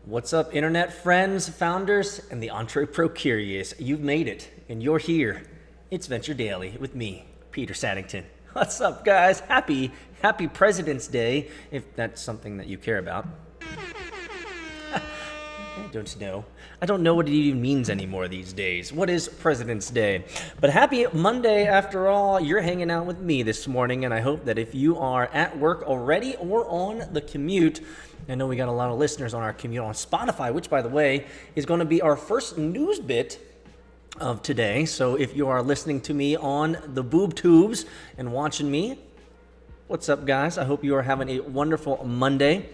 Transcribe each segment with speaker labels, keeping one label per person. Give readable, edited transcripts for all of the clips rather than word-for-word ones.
Speaker 1: What's up, internet friends, founders, and the entrepreneur curious? You've made it, and you're here. It's Venture Daily with me, Peter Saddington. What's up, guys? Happy President's Day, if that's something that you care about. I don't know what it even means anymore these days. What is President's Day? But happy Monday after all. You're hanging out with me this morning, and I hope that if you are at work already or on the commute, I know we got a lot of listeners on our commute on Spotify, which, by the way, is going to be our first news bit of today. So if you are listening to me on the boob tubes and watching me, what's up, guys? I hope you are having a wonderful Monday.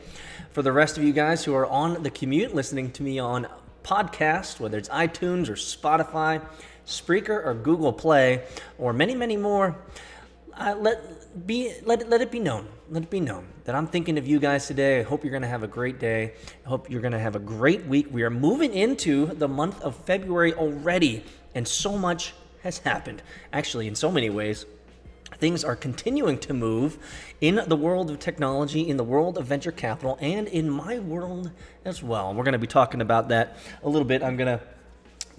Speaker 1: For the rest of you guys who are on the commute listening to me on podcast, whether it's iTunes or Spotify, Spreaker or Google Play, or many, many more, let it be known that I'm thinking of you guys today. I hope you're going to have a great day. I hope you're going to have a great week. We are moving into the month of February already, and so much has happened. Actually, in so many ways, things are continuing to move in the world of technology, in the world of venture capital, and in my world as well. We're going to be talking about that a little bit. I'm going to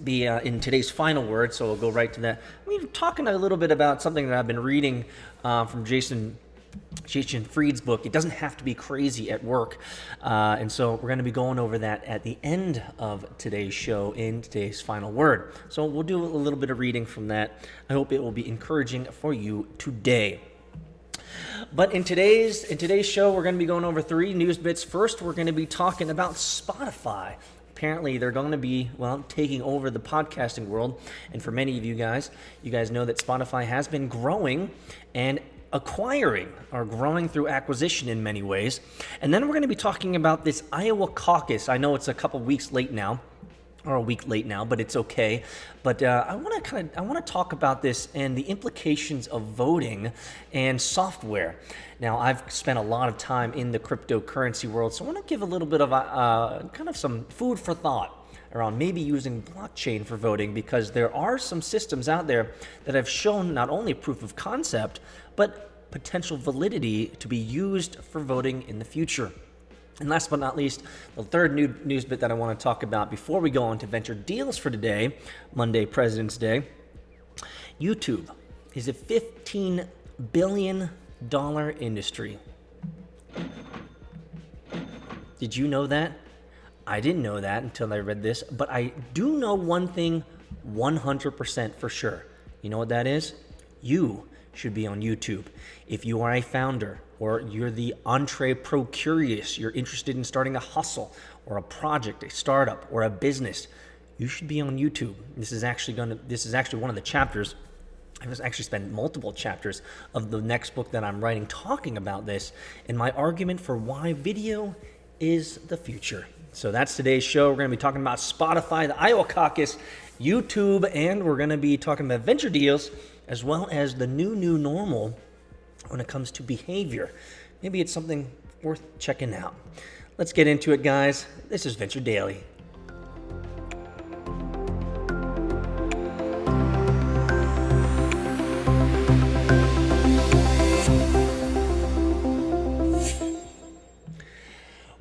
Speaker 1: be in today's final word, so we'll go right to that. We're talking a little bit about something that I've been reading from Jason Fried's book. It doesn't have to be crazy at work. And so we're going to be going over that at the end of today's show in today's final word. So we'll do a little bit of reading from that. I hope it will be encouraging for you today. But in today's show, we're going to be going over 3 news bits. First, we're going to be talking about Spotify. Apparently, they're going to be, taking over the podcasting world. And for many of you guys know that Spotify has been growing and acquiring or growing through acquisition in many ways. And then we're going to be talking about this Iowa caucus. I know it's a couple weeks late now, or a week late now, but it's okay. But I want to talk about this and the implications of voting and software. Now, I've spent a lot of time in the cryptocurrency world, so I want to give a little bit of kind of some food for thought around maybe using blockchain for voting, because there are some systems out there that have shown not only proof of concept, but potential validity to be used for voting in the future. And last but not least, the third news bit that I want to talk about before we go on to venture deals for today, Monday, President's Day. YouTube is a $15 billion industry. Did you know that? I didn't know that until I read this, but I do know one thing 100% for sure. You know what that is? You should be on YouTube. If you are a founder, or you're the entrepreneur curious, you're interested in starting a hustle or a project, a startup or a business, you should be on YouTube. This is actually one of the chapters. I was actually spend multiple chapters of the next book that I'm writing talking about this and my argument for why video is the future. So that's today's show. We're going to be talking about Spotify, the Iowa caucus, YouTube, and we're going to be talking about venture deals as well as the new normal when it comes to behavior. Maybe it's something worth checking out. Let's get into it, guys. This is Venture Daily.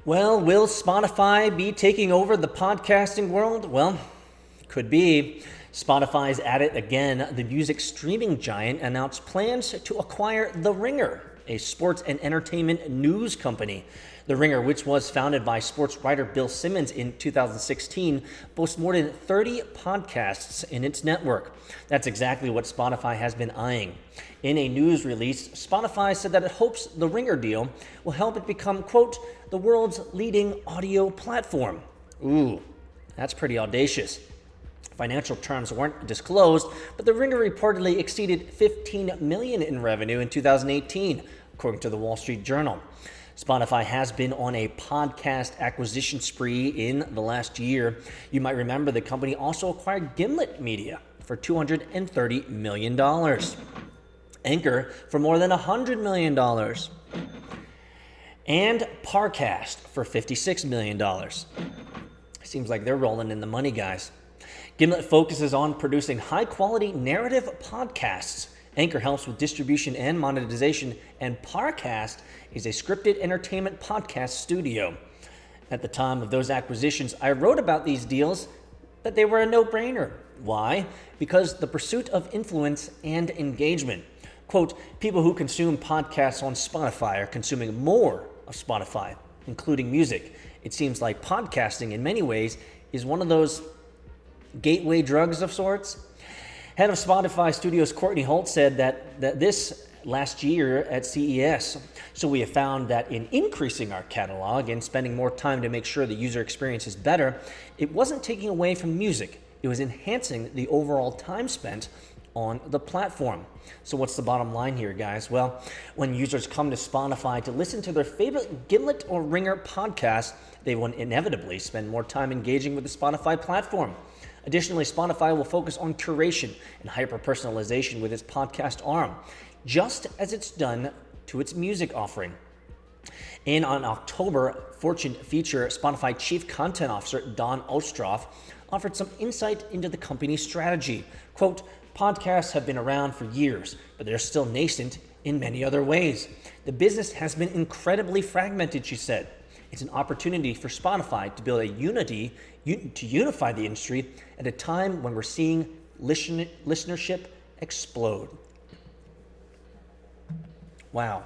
Speaker 1: Well, will Spotify be taking over the podcasting world? Well, could be. Spotify's at it again. The music streaming giant announced plans to acquire The Ringer, a sports and entertainment news company. The Ringer, which was founded by sports writer Bill Simmons in 2016, boasts more than 30 podcasts in its network. That's exactly what Spotify has been eyeing. In a news release, Spotify said that it hopes The Ringer deal will help it become, quote, the world's leading audio platform. Ooh, that's pretty audacious. Financial terms weren't disclosed, but The Ringer reportedly exceeded $15 million in revenue in 2018, according to the Wall Street Journal. Spotify has been on a podcast acquisition spree in the last year. You might remember the company also acquired Gimlet Media for $230 million, Anchor for more than $100 million, and Parcast for $56 million. Seems like they're rolling in the money, guys. Gimlet focuses on producing high-quality narrative podcasts. Anchor helps with distribution and monetization, and Parcast is a scripted entertainment podcast studio. At the time of those acquisitions, I wrote about these deals that they were a no-brainer. Why? Because the pursuit of influence and engagement. Quote, people who consume podcasts on Spotify are consuming more of Spotify, including music. It seems like podcasting, in many ways, is one of those gateway drugs of sorts. Head of Spotify Studios Courtney Holt said that this last year at CES. So we have found that in increasing our catalog and spending more time to make sure the user experience is better, it wasn't taking away from music. It was enhancing the overall time spent on the platform. So what's the bottom line here, guys? Well, when users come to Spotify to listen to their favorite Gimlet or Ringer podcast, they will inevitably spend more time engaging with the Spotify platform. Additionally, Spotify will focus on curation and hyper-personalization with its podcast arm, just as it's done to its music offering. And on October, Fortune feature Spotify Chief Content Officer Don Ostroff offered some insight into the company's strategy. Quote, podcasts have been around for years, but they're still nascent in many other ways. The business has been incredibly fragmented, she said. It's an opportunity for Spotify to build to unify the industry at a time when we're seeing listenership explode. Wow.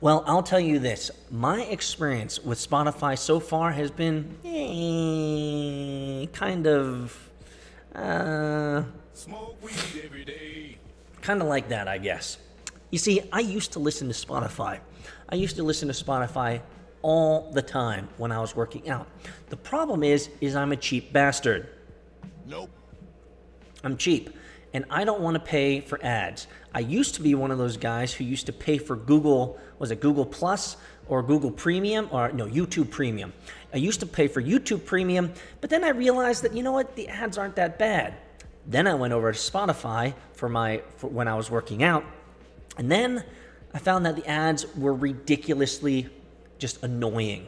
Speaker 1: Well, I'll tell you this. My experience with Spotify so far has been kind of
Speaker 2: smoke weed every day.
Speaker 1: Kind of like that, I guess. You see, I used to listen to Spotify. I used to listen to Spotify all the time when I was working out. The problem is I'm a cheap bastard.
Speaker 2: Nope.
Speaker 1: I'm cheap, and I don't want to pay for ads. I used to be one of those guys who used to pay for Google, was it Google Plus or Google Premium, or no, YouTube Premium. I used to pay for YouTube Premium, but then I realized that, you know what, the ads aren't that bad. Then I went over to Spotify for when I was working out, and then I found that the ads were ridiculously just annoying.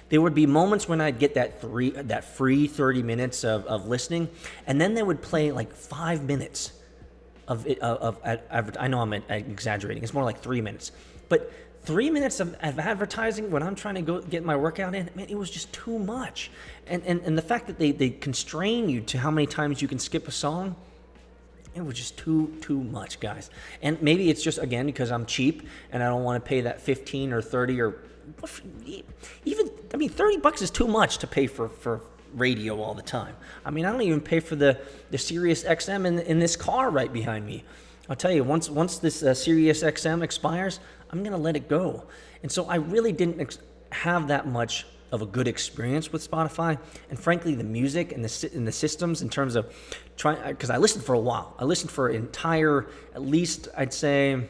Speaker 1: There would be moments when I'd get that free 30 minutes of listening, and then they would play like 5 minutes of I know I'm exaggerating. It's more like 3 minutes, but 3 minutes of advertising when I'm trying to go get my workout in, man, it was just too much. And the fact that they constrain you to how many times you can skip a song, it was just too much, guys. And maybe it's just, again, because I'm cheap and I don't want to pay that 15 or 30 or even, I mean, $30 is too much to pay for radio all the time. I mean, I don't even pay for the Sirius XM in this car right behind me. I'll tell you, once this Sirius XM expires, I'm going to let it go. And so I really didn't have that much of a good experience with Spotify. And frankly, the music and the systems in terms of trying, because I listened for a while. I listened for an entire, at least I'd say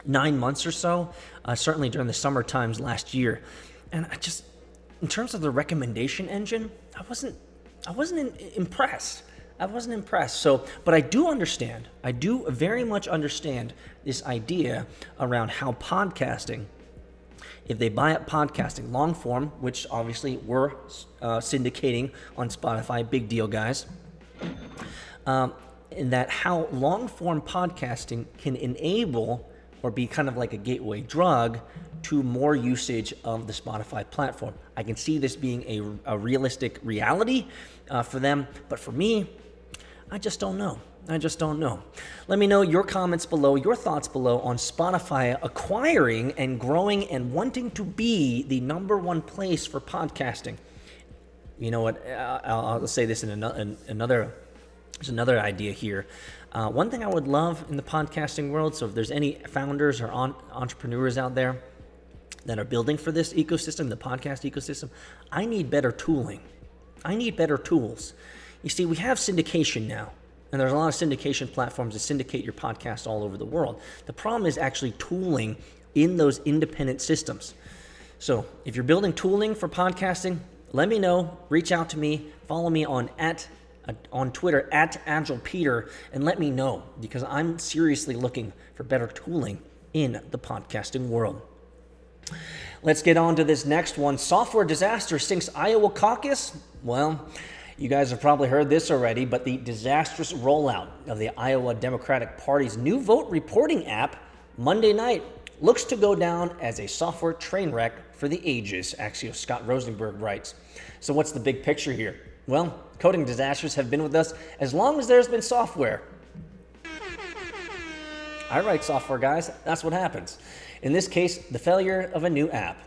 Speaker 1: 9 months or so, certainly during the summer times last year. And I just, in terms of the recommendation engine, I wasn't impressed. I wasn't impressed. So, but I do very much understand this idea around how podcasting, if they buy up podcasting, long form, which obviously we're syndicating on Spotify, big deal, guys, and that how long form podcasting can enable or be kind of like a gateway drug to more usage of the Spotify platform. I can see this being a realistic reality for them, but for me, I just don't know. Let me know your comments below, your thoughts below on Spotify acquiring and growing and wanting to be the #1 place for podcasting. You know what? I'll say this in another. There's another idea here. One thing I would love in the podcasting world, so if there's any founders or entrepreneurs out there that are building for this ecosystem, the podcast ecosystem, I need better tooling. I need better tools. You see, we have syndication now, and there's a lot of syndication platforms that syndicate your podcast all over the world. The problem is actually tooling in those independent systems. So if you're building tooling for podcasting, let me know, reach out to me, follow me on Twitter @AgilePeter, and let me know, because I'm seriously looking for better tooling in the podcasting world. Let's get on to this next one. Software disaster sinks Iowa caucus. Well, you guys have probably heard this already, but the disastrous rollout of the Iowa Democratic Party's new vote reporting app Monday night looks to go down as a software train wreck for the ages, Axios Scott Rosenberg writes. So what's the big picture here? Well, coding disasters have been with us as long as there's been software. I write software, guys. That's what happens. In this case, the failure of a new app,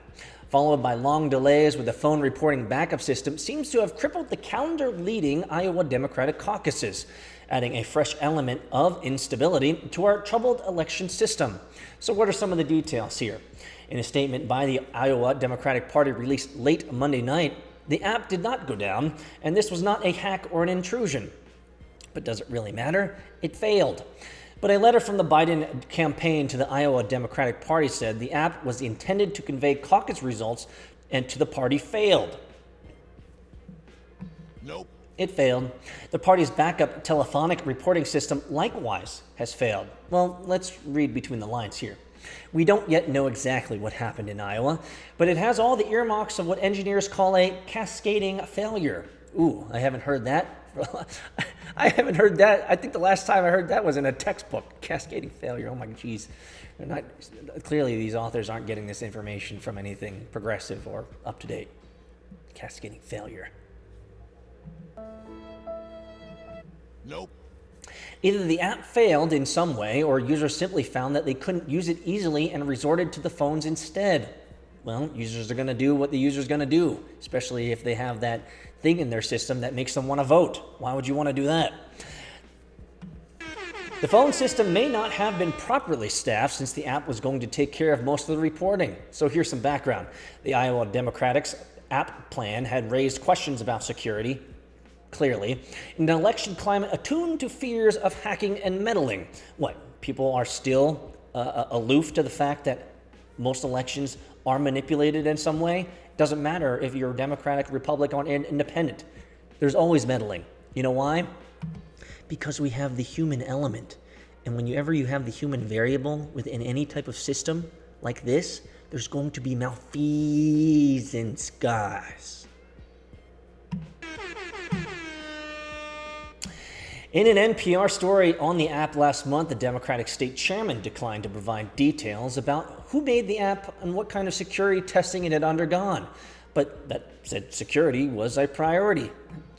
Speaker 1: followed by long delays with the phone reporting backup system, seems to have crippled the calendar-leading Iowa Democratic caucuses, adding a fresh element of instability to our troubled election system. So what are some of the details here? In a statement by the Iowa Democratic Party released late Monday night, the app did not go down, and this was not a hack or an intrusion. But does it really matter? It failed. But a letter from the Biden campaign to the Iowa Democratic Party said the app was intended to convey caucus results and to the party failed.
Speaker 2: Nope.
Speaker 1: It failed. The party's backup telephonic reporting system likewise has failed. Well, let's read between the lines here. We don't yet know exactly what happened in Iowa, but it has all the earmarks of what engineers call a cascading failure. Ooh, I haven't heard that. I haven't heard that. I think the last time I heard that was in a textbook. Cascading failure. Oh my geez. Clearly these authors aren't getting this information from anything progressive or up to date. Cascading failure.
Speaker 2: Nope.
Speaker 1: Either the app failed in some way or users simply found that they couldn't use it easily and resorted to the phones instead. Well, users are going to do what the user's going to do, especially if they have that thing in their system that makes them want to vote. Why would you want to do that? The phone system may not have been properly staffed since the app was going to take care of most of the reporting. So here's some background. The Iowa Democrats' app plan had raised questions about security, clearly, in an election climate attuned to fears of hacking and meddling. What, people are still aloof to the fact that most elections are manipulated in some way? Doesn't matter if you're Democratic, Republican, or Independent. There's always meddling. You know why? Because we have the human element. And whenever you have the human variable within any type of system like this, there's going to be malfeasance, guys. In an NPR story on the app last month, the Democratic state chairman declined to provide details about who made the app and what kind of security testing it had undergone. But that said security was a priority.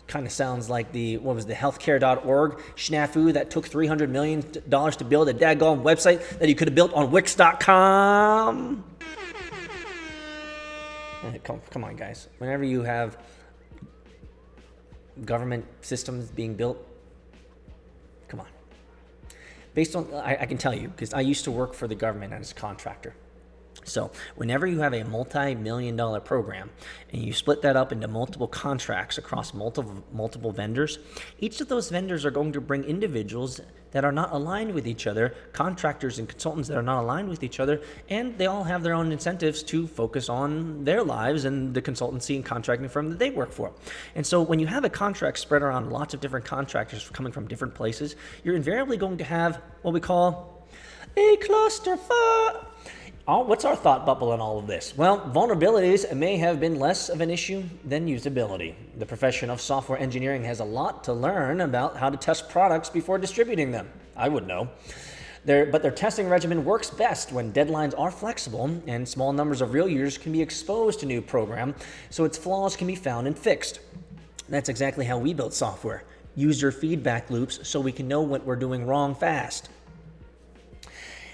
Speaker 1: Kind of sounds like the healthcare.org snafu that took $300 million to build a daggone website that you could have built on Wix.com. Come on, guys. Whenever you have government systems being built, come on. Based on, I can tell you, because I used to work for the government as a contractor. So whenever you have a multi-million-dollar program and you split that up into multiple contracts across multiple vendors, each of those vendors are going to bring individuals that are not aligned with each other, contractors and consultants that are not aligned with each other, and they all have their own incentives to focus on their lives and the consultancy and contracting firm that they work for. And so when you have a contract spread around lots of different contractors coming from different places, you're invariably going to have what we call a clusterfuck. What's our thought bubble in all of this? Well, vulnerabilities may have been less of an issue than usability. The profession of software engineering has a lot to learn about how to test products before distributing them. I would know. But their testing regimen works best when deadlines are flexible and small numbers of real users can be exposed to new program, so its flaws can be found and fixed. That's exactly how we build software. User feedback loops so we can know what we're doing wrong fast.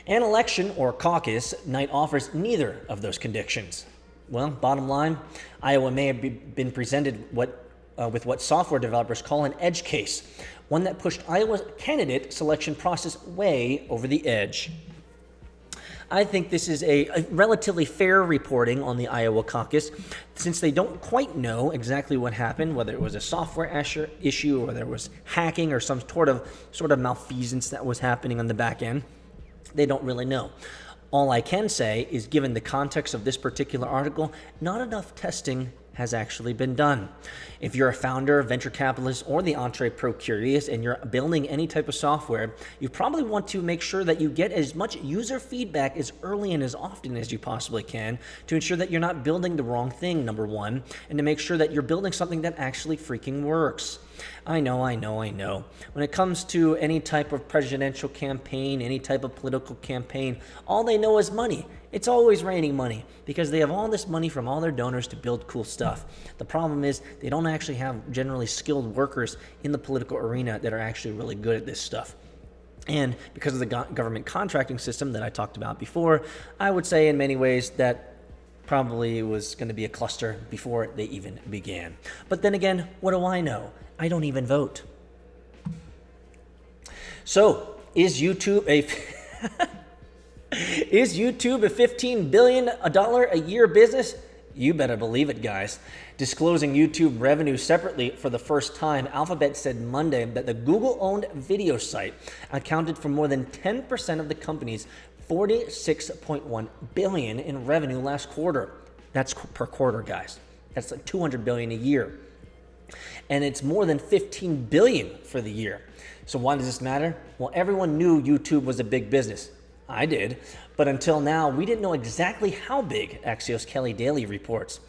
Speaker 1: An election or caucus night offers neither of those conditions. Well, bottom line, Iowa may have been presented with what software developers call an edge case, one that pushed Iowa's candidate selection process way over the edge. I think this is a relatively fair reporting on the Iowa caucus, since they don't quite know exactly what happened, whether it was a software issue or whether it was hacking or some sort of malfeasance that was happening on the back end. They don't really know. All I can say is, given the context of this particular article, not enough testing has actually been done. If you're a founder, venture capitalist, or the entrepreneur curious and you're building any type of software, you probably want to make sure that you get as much user feedback as early and as often as you possibly can to ensure that you're not building the wrong thing, number one, and to make sure that you're building something that actually freaking works. I know. When it comes to any type of presidential campaign, any type of political campaign, all they know is money. It's always raining money because they have all this money from all their donors to build cool stuff. The problem is they don't actually have generally skilled workers in the political arena that are actually really good at this stuff. And because of the government contracting system that I talked about before, I would say in many ways that probably was going to be a cluster before they even began. But then again, what do I know? I don't even vote. So, is YouTube a $15 billion a year business? You better believe it, guys. Disclosing YouTube revenue separately for the first time, Alphabet said Monday that the Google-owned video site accounted for more than 10% of the company's $46.1 billion in revenue last quarter. That's per quarter, guys. That's like $200 billion a year. And it's more than $15 billion for the year. So why does this matter? Well, everyone knew YouTube was a big business. I did. But until now, we didn't know exactly how big, Axios Kelly Daily reports.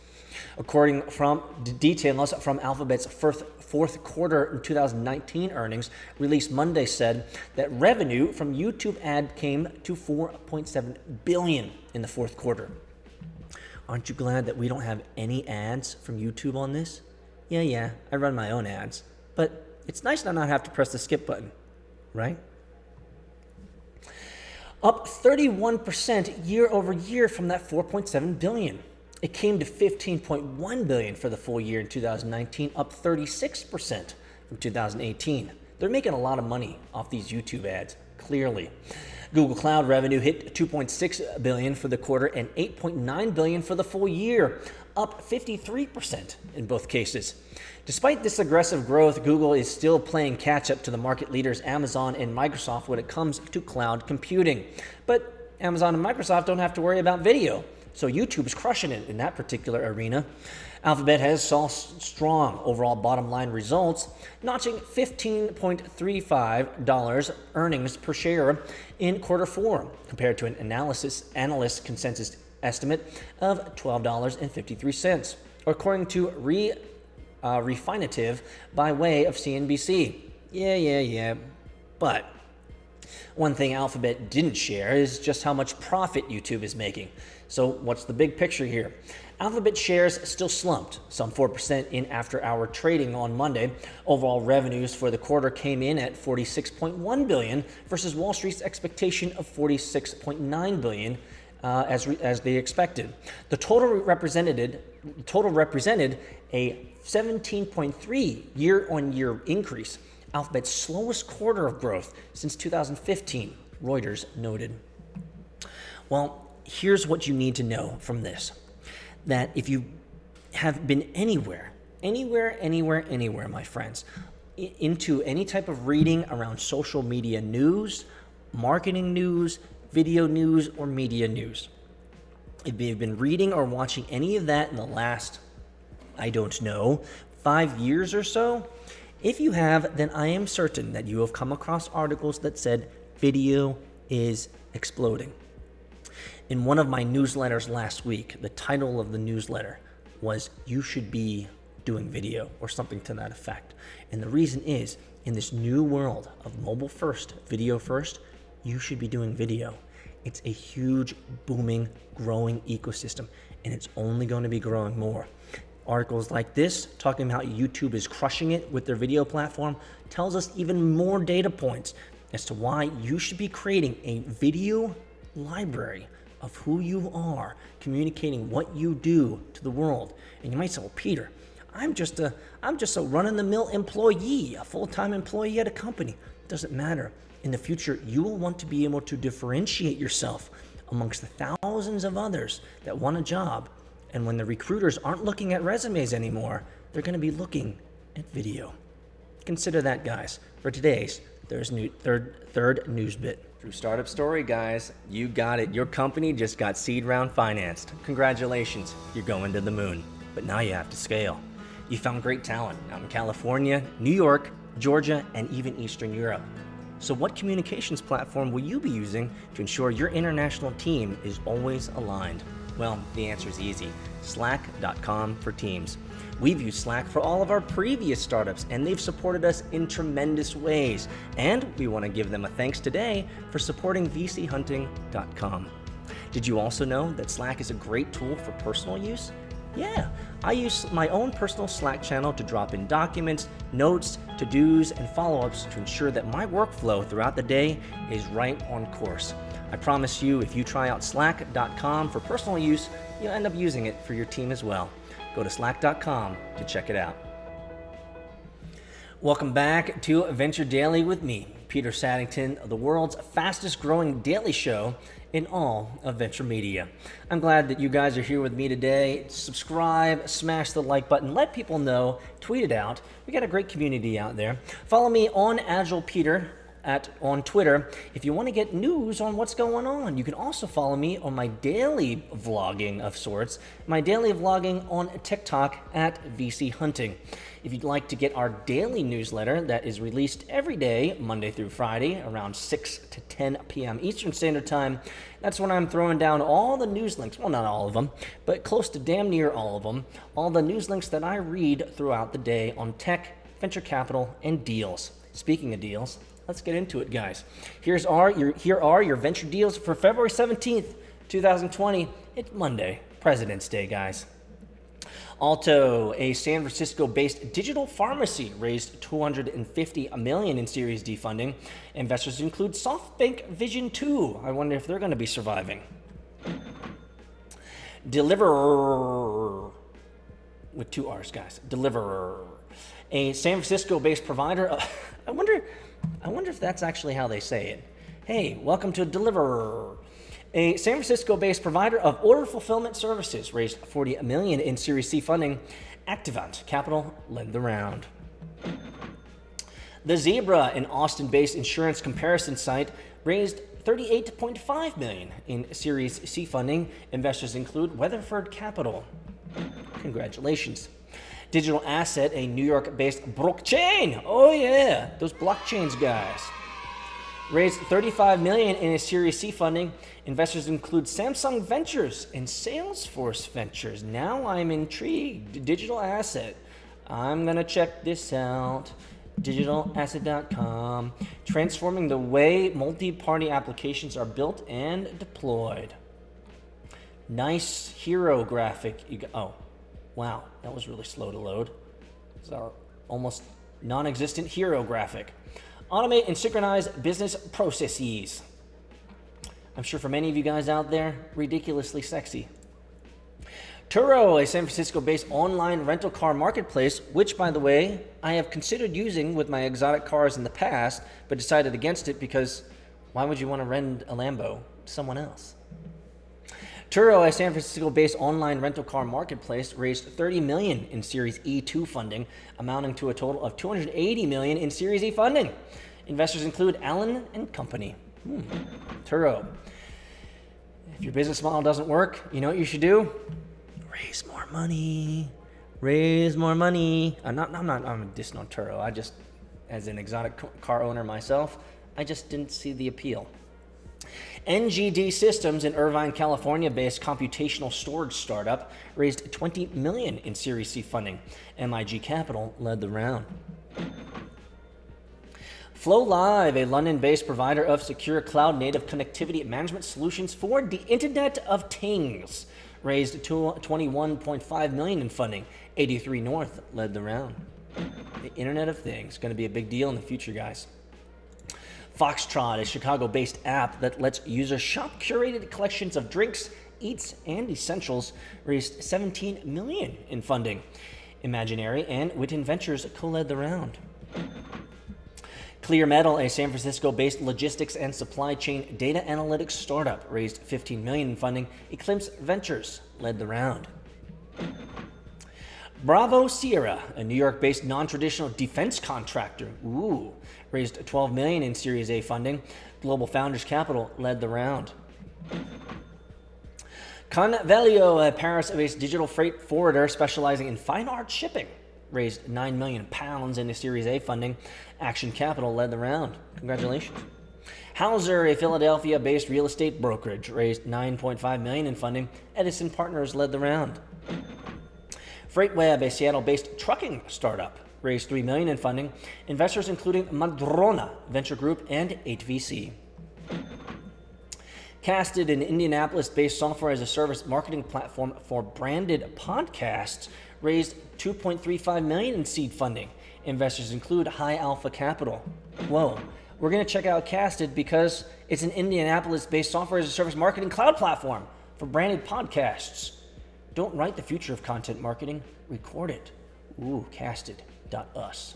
Speaker 1: According from details from Alphabet's fourth quarter 2019 earnings released Monday said that revenue from YouTube ad came to $4.7 billion in the fourth quarter. Aren't you glad that we don't have any ads from YouTube on this? Yeah, I run my own ads. But it's nice to not have to press the skip button, right? Up 31% year over year from that $4.7 billion. It came to $15.1 billion for the full year in 2019, up 36% from 2018. They're making a lot of money off these YouTube ads, clearly. Google Cloud revenue hit $2.6 billion for the quarter and $8.9 billion for the full year, up 53% in both cases. Despite this aggressive growth, Google is still playing catch-up to the market leaders Amazon and Microsoft when it comes to cloud computing. But Amazon and Microsoft don't have to worry about video, so YouTube's crushing it in that particular arena. Alphabet has saw strong overall bottom line results, notching $15.35 earnings per share in quarter four, compared to an analyst consensus estimate of $12.53, according to Refinitiv by way of CNBC. Yeah. But one thing Alphabet didn't share is just how much profit YouTube is making. So what's the big picture here? Alphabet shares still slumped, some 4% in after-hour trading on Monday. Overall revenues for the quarter came in at $46.1 billion versus Wall Street's expectation of $46.9 billion as they expected. The total represented a 17.3 year-on-year increase, Alphabet's slowest quarter of growth since 2015, Reuters noted. Well, here's what you need to know from this. That if you have been anywhere, my friends, into any type of reading around social media news, marketing news, video news, or media news, if you've been reading or watching any of that in the last, 5 years or so, if you have, then I am certain that you have come across articles that said video is exploding. In one of my newsletters last week, the title of the newsletter was "You Should Be Doing Video" or something to that effect. And the reason is, in this new world of mobile first, video first, you should be doing video. It's a huge, booming, growing ecosystem, and it's only going to be growing more. Articles like this, talking about YouTube is crushing it with their video platform, tells us even more data points as to why you should be creating a video library of who you are, communicating what you do to the world. And you might say, well, Peter, I'm just a run-of-the-mill employee, a full-time employee at a company. It doesn't matter. In the future, you will want to be able to differentiate yourself amongst the thousands of others that want a job. And when the recruiters aren't looking at resumes anymore, they're going to be looking at video. Consider that, guys, for today's third news bit. True startup story, guys. You got it. Your company just got seed round financed. Congratulations. You're going to the moon. But now you have to scale. You found great talent out in California, New York, Georgia, and even Eastern Europe. So what communications platform will you be using to ensure your international team is always aligned? Well, the answer is easy. Slack.com for Teams. We've used Slack for all of our previous startups, and they've supported us in tremendous ways. And we want to give them a thanks today for supporting VCHunting.com. Did you also know that Slack is a great tool for personal use? Yeah, I use my own personal Slack channel to drop in documents, notes, to-dos, and follow-ups to ensure that my workflow throughout the day is right on course. I promise you, if you try out slack.com for personal use, you'll end up using it for your team as well. Go to slack.com to check it out. Welcome back to Venture Daily with me, Peter Saddington, the world's fastest growing daily show in all of venture media. I'm glad that you guys are here with me today. Subscribe, smash the like button, let people know, tweet it out. We got a great community out there. Follow me on Agile Peter on Twitter if you want to get news on what's going on. You can also follow me on my daily vlogging of sorts, my daily vlogging on TikTok at VC Hunting. If you'd like to get our daily newsletter that is released every day, Monday through Friday, around 6 to 10 p.m. Eastern Standard Time, that's when I'm throwing down all the news links, well, not all of them, but close to damn near all of them, all the news links that I read throughout the day on tech, venture capital, and deals. Speaking of deals, let's get into it, guys. Here are your venture deals for February 17th, 2020. It's Monday, President's Day, guys. Alto, a San Francisco-based digital pharmacy, raised $250 million in Series D funding. Investors include SoftBank Vision 2. I wonder if they're going to be surviving. Deliverr, with two R's, guys. Deliverr, a San Francisco-based provider. I wonder if that's actually how they say it. Hey, welcome to Deliverr. A San Francisco-based provider of order fulfillment services raised $40 million in Series C funding. Activant Capital led the round. The Zebra, an Austin-based insurance comparison site, raised $38.5 million in Series C funding. Investors include Weatherford Capital. Congratulations. Digital Asset, a New York-based blockchain. Oh yeah, those blockchains guys. Raised $35 million in a Series C funding. Investors include Samsung Ventures and Salesforce Ventures. Now I'm intrigued. Digital Asset. I'm going to check this out. Digitalasset.com. Transforming the way multi-party applications are built and deployed. Nice hero graphic. Oh, wow. That was really slow to load. It's our almost non-existent hero graphic. Automate and synchronize business processes. I'm sure for many of you guys out there, ridiculously sexy. Turo, a San Francisco-based online rental car marketplace, which, by the way, I have considered using with my exotic cars in the past, but decided against it because why would you want to rent a Lambo to someone else? Turo, a San Francisco-based online rental car marketplace, raised $30 million in Series E2 funding, amounting to a total of $280 million in Series E funding. Investors include Allen and Company. Turo. If your business model doesn't work, you know what you should do? Raise more money. Raise more money. I'm dissing on Turo. I just, as an exotic car owner myself, I just didn't see the appeal. NGD Systems, an Irvine, California-based computational storage startup, raised $20 million in Series C funding. MIG Capital led the round. FlowLive, a London-based provider of secure cloud-native connectivity management solutions for the Internet of Things, raised $21.5 million in funding. 83 North led the round. The Internet of Things, going to be a big deal in the future, guys. Foxtrot, a Chicago-based app that lets users shop curated collections of drinks, eats, and essentials, raised $17 million in funding. Imaginary and Witten Ventures co-led the round. Clear Metal, a San Francisco-based logistics and supply chain data analytics startup, raised $15 million in funding. Eclipse Ventures led the round. Bravo Sierra, a New York-based non-traditional defense contractor, raised $12 million in Series A funding. Global Founders Capital led the round. Convalio, a Paris-based digital freight forwarder specializing in fine art shipping, raised £9 million in a Series A funding. Action Capital led the round. Congratulations. Hauser, a Philadelphia-based real estate brokerage, raised $9.5 million in funding. Edison Partners led the round. FreightWeb, a Seattle-based trucking startup, raised $3 million in funding. Investors including Madrona Venture Group and 8VC. Casted, an Indianapolis-based software as a service marketing platform for branded podcasts, raised $2.35 million in seed funding. Investors include High Alpha Capital. Whoa. We're going to check out Casted because it's an Indianapolis-based software as a service marketing cloud platform for branded podcasts. Don't write the future of content marketing, record it. Ooh, Casted.us.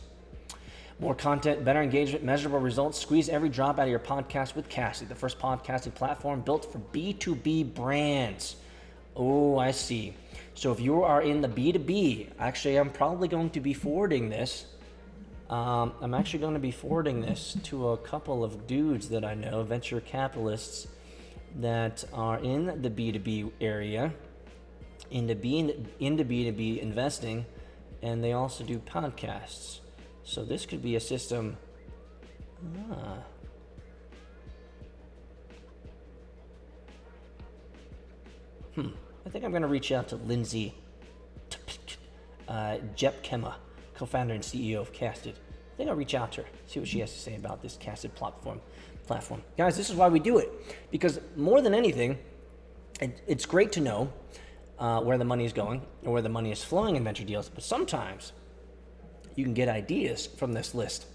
Speaker 1: More content, better engagement, measurable results. Squeeze every drop out of your podcast with Casted, the first podcasting platform built for B2B brands. Oh, I see. So if you are in the B2B, actually, I'm probably going to be forwarding this. I'm actually going to be forwarding this to a couple of dudes that I know, venture capitalists that are in the B2B area, into B2B investing, and they also do podcasts. So this could be a system. I think I'm going to reach out to Lindsay Jepkema, co-founder and CEO of Casted. I think I'll reach out to her, see what she has to say about this Casted platform. Guys, this is why we do it. Because more than anything, it's great to know where the money is going or where the money is flowing in venture deals. But sometimes you can get ideas from this list.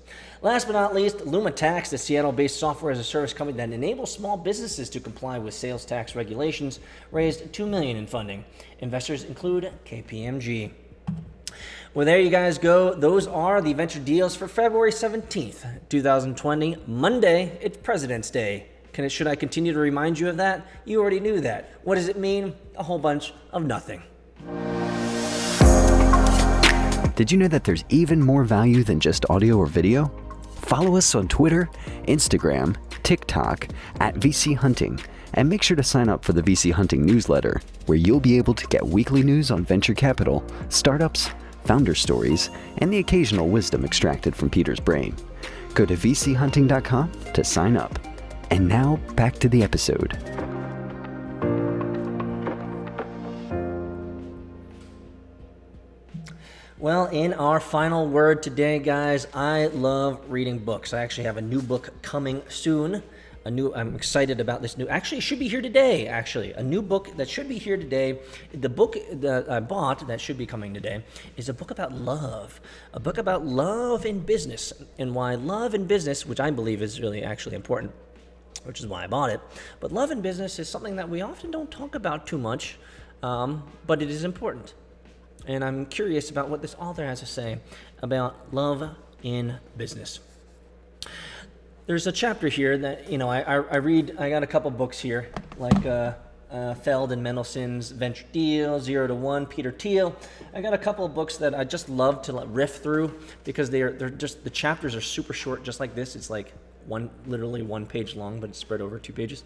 Speaker 1: Last but not least, LumaTax, the Seattle-based software as a service company that enables small businesses to comply with sales tax regulations, raised $2 million in funding. Investors include KPMG. Well, there you guys go. Those are the venture deals for February 17th, 2020. Monday, it's President's Day. Should I continue to remind you of that? You already knew that. What does it mean? A whole bunch of nothing.
Speaker 3: Did you know that there's even more value than just audio or video? Follow us on Twitter, Instagram, TikTok at VC Hunting, and make sure to sign up for the VC Hunting newsletter, where you'll be able to get weekly news on venture capital, startups, founder stories, and the occasional wisdom extracted from Peter's brain. Go to vchunting.com to sign up. And now back to the episode.
Speaker 1: Well, in our final word today, guys, I love reading books. I actually have a new book coming soon. I'm excited about this actually, it should be here today, actually. A new book that should be here today. The book that I bought that should be coming today is a book about love. A book about love in business and why love in business, which I believe is really actually important, which is why I bought it. But love in business is something that we often don't talk about too much, but it is important. And I'm curious about what this author has to say about love in business. There's a chapter here that, I read. I got a couple books here, like Feld and Mendelssohn's Venture Deal, 0 to 1, Peter Thiel. I got a couple of books that I just love to riff through because they're just, the chapters are super short, just like this. It's like literally one page long, but it's spread over 2 pages.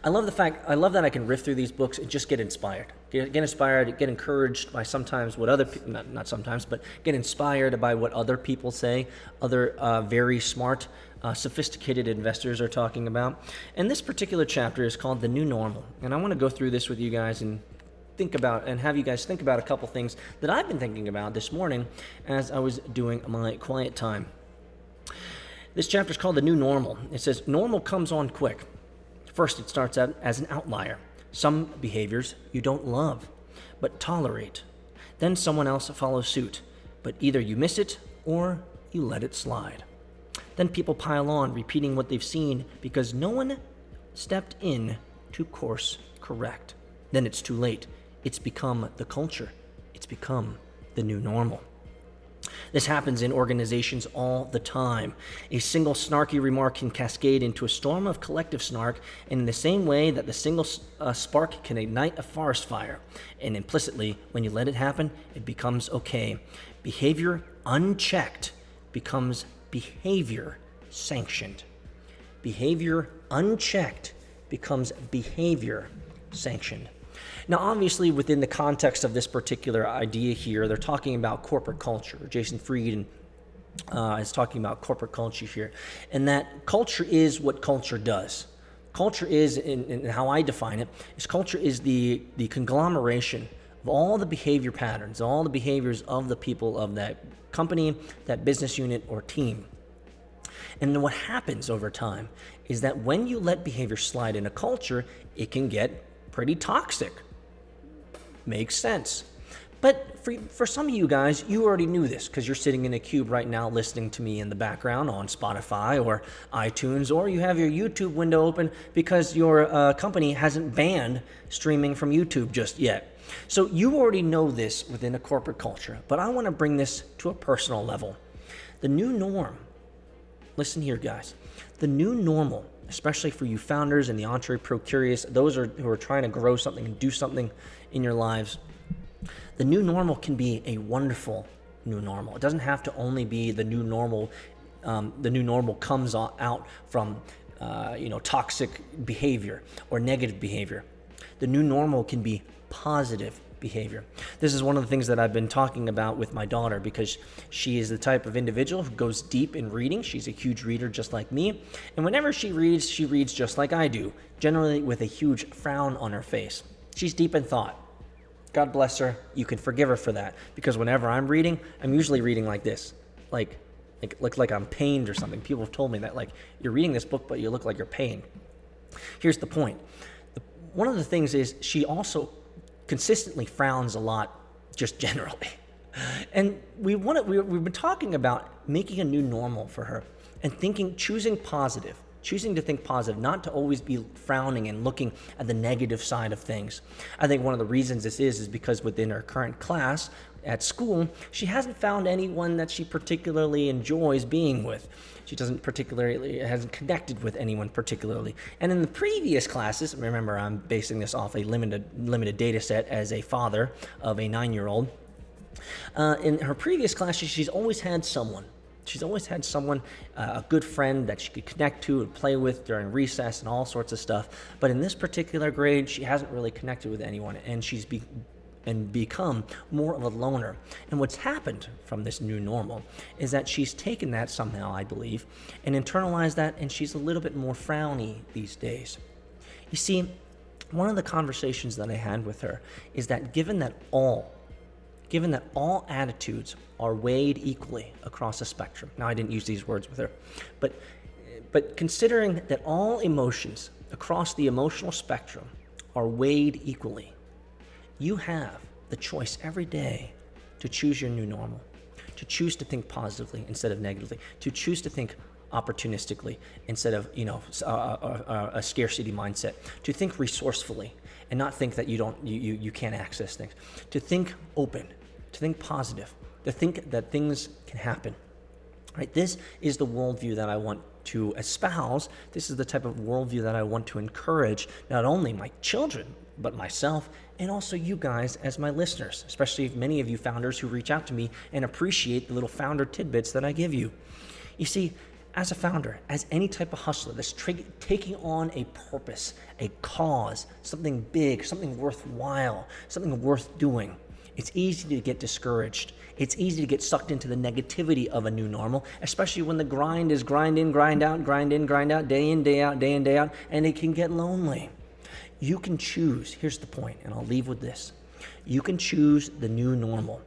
Speaker 1: I love that I can riff through these books and just get inspired. Get inspired, get encouraged by sometimes what other people, not sometimes, but get inspired by what other people say, other very smart, sophisticated investors are talking about. And this particular chapter is called The New Normal. And I want to go through this with you guys and have you guys think about a couple things that I've been thinking about this morning as I was doing my quiet time. This chapter is called The New Normal. It says, normal comes on quick. First, it starts out as an outlier. Some behaviors you don't love, but tolerate. Then someone else follows suit, but either you miss it or you let it slide. Then people pile on, repeating what they've seen because no one stepped in to course correct. Then it's too late. It's become the culture. It's become the new normal. This happens in organizations all the time. A single snarky remark can cascade into a storm of collective snark, and in the same way that the single spark can ignite a forest fire. And implicitly, when you let it happen, it becomes okay. Behavior unchecked becomes behavior sanctioned. Behavior unchecked becomes behavior sanctioned. Now, obviously, within the context of this particular idea here, they're talking about corporate culture. Jason Fried is talking about corporate culture here, and that culture is what culture does. Culture is, in how I define it, is culture is the conglomeration of all the behavior patterns, all the behaviors of the people of that company, that business unit, or team. And then what happens over time is that when you let behavior slide in a culture, it can get pretty toxic. Makes sense. But for some of you guys, you already knew this because you're sitting in a cube right now listening to me in the background on Spotify or iTunes, or you have your YouTube window open because your company hasn't banned streaming from YouTube just yet. So you already know this within a corporate culture, but I want to bring this to a personal level. The new norm, listen here guys, the new normal, especially for you founders and the entrepreneur curious, those who are trying to grow something and do something in your lives, the new normal can be a wonderful new normal. It doesn't have to only be the new normal. The new normal comes out from toxic behavior or negative behavior. The new normal can be positive behavior. This is one of the things that I've been talking about with my daughter because she is the type of individual who goes deep in reading. She's a huge reader just like me. And whenever she reads just like I do, generally with a huge frown on her face. She's deep in thought. God bless her. You can forgive her for that because whenever I'm reading, I'm usually reading like this, like I'm pained or something. People have told me that, like, you're reading this book, but you look like you're pained. Here's the point. One of the things is she also consistently frowns a lot, just generally. And we've been talking about making a new normal for her and choosing to think positive, not to always be frowning and looking at the negative side of things. I think one of the reasons this is because within her current class at school, she hasn't found anyone that she particularly enjoys being with. She hasn't connected with anyone particularly. And in the previous classes, remember I'm basing this off a limited data set as a father of a 9-year-old. In her previous classes, she's always had someone. A good friend that she could connect to and play with during recess and all sorts of stuff. But in this particular grade, she hasn't really connected with anyone, and she's become more of a loner. And what's happened from this new normal is that she's taken that somehow, I believe, and internalized that, and she's a little bit more frowny these days. You see, one of the conversations that I had with her is that given that all attitudes are weighed equally across a spectrum. Now, I didn't use these words with her, but considering that all emotions across the emotional spectrum are weighed equally, you have the choice every day to choose your new normal, to choose to think positively instead of negatively, to choose to think opportunistically instead of a scarcity mindset, to think resourcefully and not think that you can't access things, to think open, to think positive, to think that things can happen. Right? This is the worldview that I want to espouse. This is the type of worldview that I want to encourage not only my children, but myself and also you guys as my listeners, especially many of you founders who reach out to me and appreciate the little founder tidbits that I give you. You see, as a founder, as any type of hustler that's taking on a purpose, a cause, something big, something worthwhile, something worth doing, it's easy to get discouraged. It's easy to get sucked into the negativity of a new normal, especially when the grind is grind in, grind out, day in, day out, and it can get lonely. You can choose. Here's the point, and I'll leave with this. You can choose the new normal.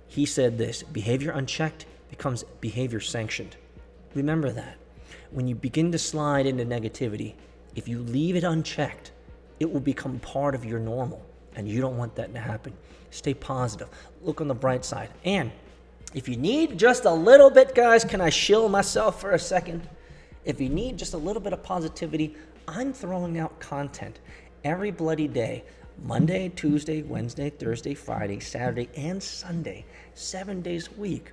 Speaker 1: He said this, behavior unchecked becomes behavior sanctioned. Remember that. When you begin to slide into negativity, if you leave it unchecked, it will become part of your normal, and you don't want that to happen. Stay positive. Look on the bright side. And if you need just a little bit, guys, can I shill myself for a second? If you need just a little bit of positivity, I'm throwing out content every bloody day, Monday, Tuesday, Wednesday, Thursday, Friday, Saturday, and Sunday, 7 days a week.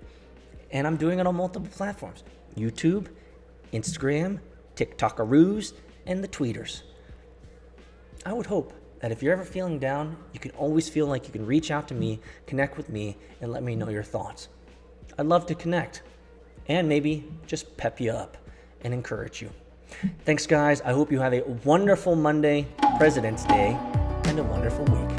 Speaker 1: And I'm doing it on multiple platforms, YouTube, Instagram, TikTokaroos, and the tweeters. I would hope that if you're ever feeling down, you can always feel like you can reach out to me, connect with me, and let me know your thoughts. I'd love to connect and maybe just pep you up and encourage you. Thanks, guys. I hope you have a wonderful Monday, President's Day, and a wonderful week.